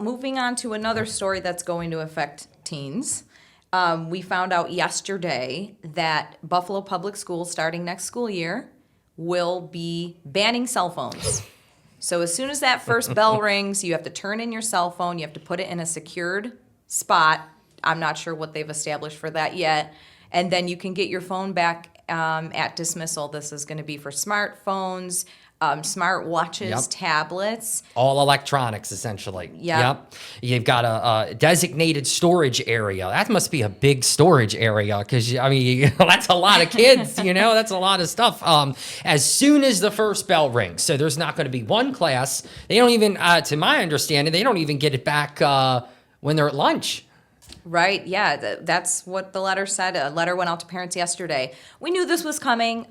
moving on to another story that's going to affect teens. We found out yesterday that Buffalo Public Schools, starting next school year, will be banning cell phones. So as soon as that first bell rings, you have to turn in your cell phone. You have to put it in a secured spot. I'm not sure what they've established for that yet. And then you can get your phone back at dismissal. This is going to be for smartphones, smart watches, tablets. All electronics, essentially. Yep. You've got a designated storage area. That must be a big storage area because, I mean, that's a lot of kids, that's a lot of stuff. As soon as the first bell rings, so there's not going to be one class. They don't even, to my understanding, they don't even get it back when they're at lunch. Right, yeah, that's what the letter said. A letter went out to parents yesterday. We knew this was coming.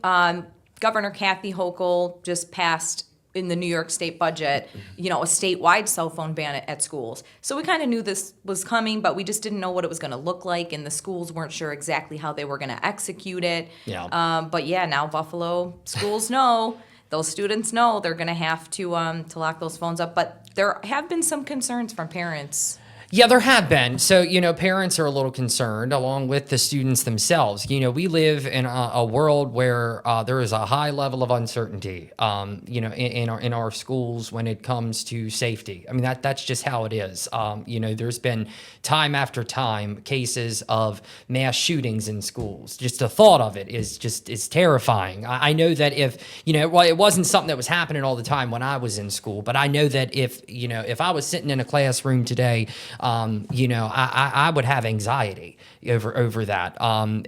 Governor Kathy Hochul just passed in the New York State budget, a statewide cell phone ban at schools. So we kind of knew this was coming, but we just didn't know what it was going to look like, and the schools weren't sure exactly how they were going to execute it. Yeah. But yeah, now Buffalo schools know, those students know they're going to have to lock those phones up. But there have been some concerns from parents. Yeah, there have been. So, parents are a little concerned along with the students themselves. We live in a world where there is a high level of uncertainty, in our schools when it comes to safety. I mean, that's just how it is. There's been time after time cases of mass shootings in schools. Just the thought of it is terrifying. I know that if, it wasn't something that was happening all the time when I was in school, but I know that if I was sitting in a classroom today, I would have anxiety over that,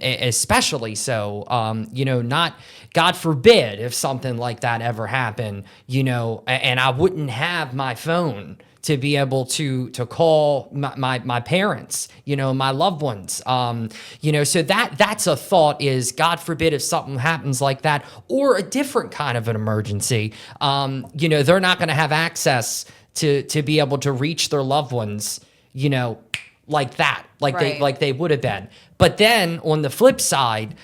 especially so, not, God forbid, if something like that ever happened, and I wouldn't have my phone to be able to call my parents, my loved ones, so that's a thought is, God forbid if something happens like that, or a different kind of an emergency, they're not going to have access to be able to reach their loved ones, like that, like they would have been. But then on the flip side,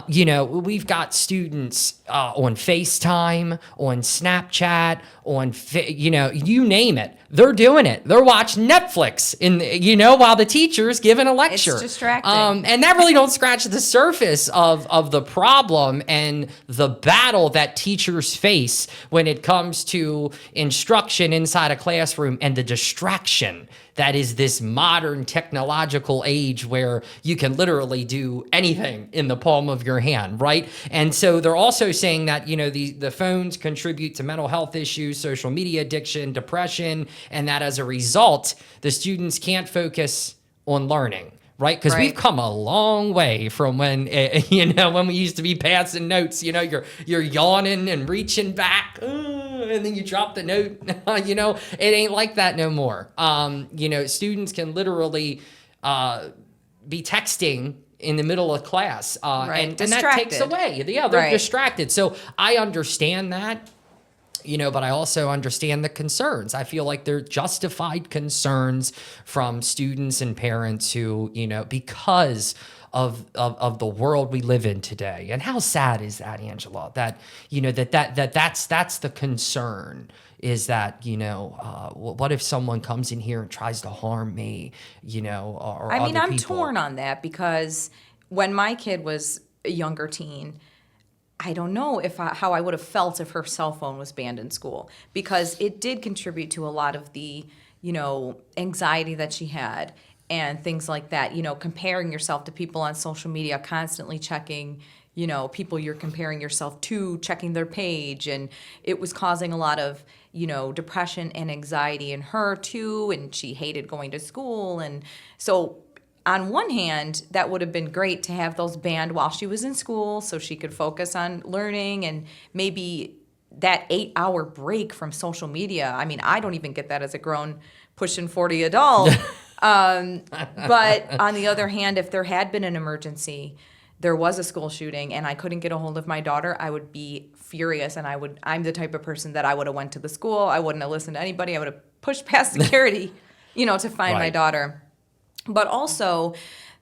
we've got students on FaceTime, on Snapchat, on, you name it. They're doing it. They're watching Netflix while the teacher's giving a lecture. It's distracting. And that really don't scratch the surface of the problem and the battle that teachers face when it comes to instruction inside a classroom and the distraction that is this modern technological age where you can literally do anything in the palm of your hand, right? And so they're also saying that, the phones contribute to mental health issues, social media addiction, depression, and that as a result, the students can't focus on learning. Right, because we've come a long way from when when we used to be passing notes. You're yawning and reaching back, and then you drop the note. It ain't like that no more. Students can literally be texting in the middle of class, and that takes away. Yeah, they're distracted. So I understand that. But I also understand the concerns. I feel like they're justified concerns from students and parents who, because of the world we live in today. And how sad is that, Angela? That, that's the concern is that, what if someone comes in here and tries to harm me, or I mean, other I'm people? torn on that because when my kid was a younger teen, I don't know how I would have felt if her cell phone was banned in school, because it did contribute to a lot of the, anxiety that she had and things like that. Comparing yourself to people on social media, constantly checking, people you're comparing yourself to, checking their page, and it was causing a lot of, depression and anxiety in her too, and she hated going to school, and so. On one hand, that would have been great to have those banned while she was in school so she could focus on learning and maybe that 8-hour break from social media. I mean, I don't even get that as a grown, pushing 40 adult. But on the other hand, if there had been an emergency, there was a school shooting, and I couldn't get a hold of my daughter, I would be furious, and I'm the type of person that I would have went to the school. I wouldn't have listened to anybody. I would have pushed past security, to find my daughter. But also,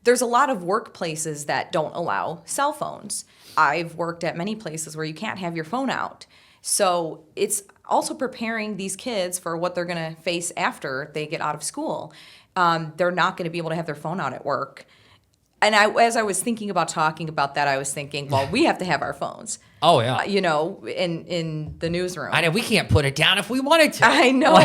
there's a lot of workplaces that don't allow cell phones. I've worked at many places where you can't have your phone out. So it's also preparing these kids for what they're going to face after they get out of school. They're not going to be able to have their phone out at work. And as I was thinking about talking about that, I was thinking, well, we have to have our phones. Oh yeah. In the newsroom. I know we can't put it down if we wanted to. I know.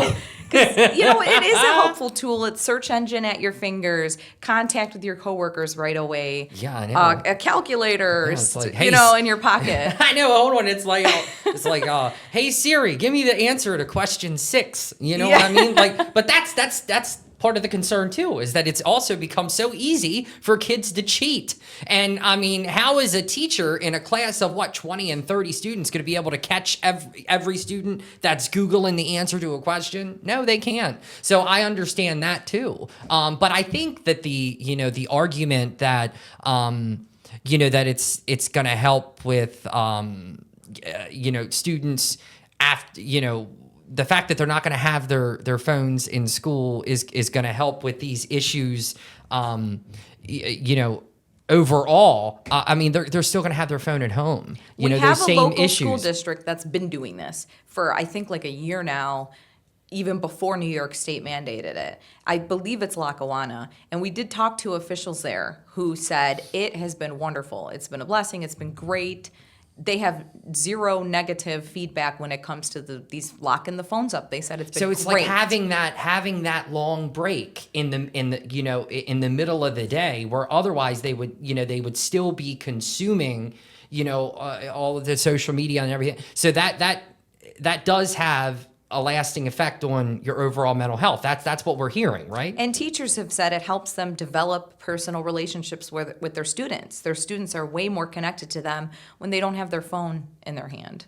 Because, it is a helpful tool. It's search engine at your fingers, contact with your coworkers right away. Yeah, I know. A calculator, it's like, hey, in your pocket. I know. Hold on. It's like, hey Siri, give me the answer to question 6. You know what I mean? But that's part of the concern too, is that it's also become so easy for kids to cheat. And I mean, how is a teacher in a class of 20 and 30 students going to be able to catch every student that's Googling the answer to a question? No, they can't. So I understand that too. But I think that the argument that, that it's going to help with, students after, the fact that they're not going to have their phones in school is going to help with these issues, overall. I mean, they're still going to have their phone at home. We have those a same local issues. school district that's been doing this for, I think, like a year now, even before New York State mandated it. I believe it's Lackawanna. And we did talk to officials there who said it has been wonderful. It's been a blessing. It's been great. They have zero negative feedback when it comes to these locking the phones up. They said it's been so it's great. like having that long break in the middle of the day, where otherwise they would still be consuming all of the social media and everything. So that does have a lasting effect on your overall mental health. That's what we're hearing, right? And teachers have said it helps them develop personal relationships with their students. Their students are way more connected to them when they don't have their phone in their hand.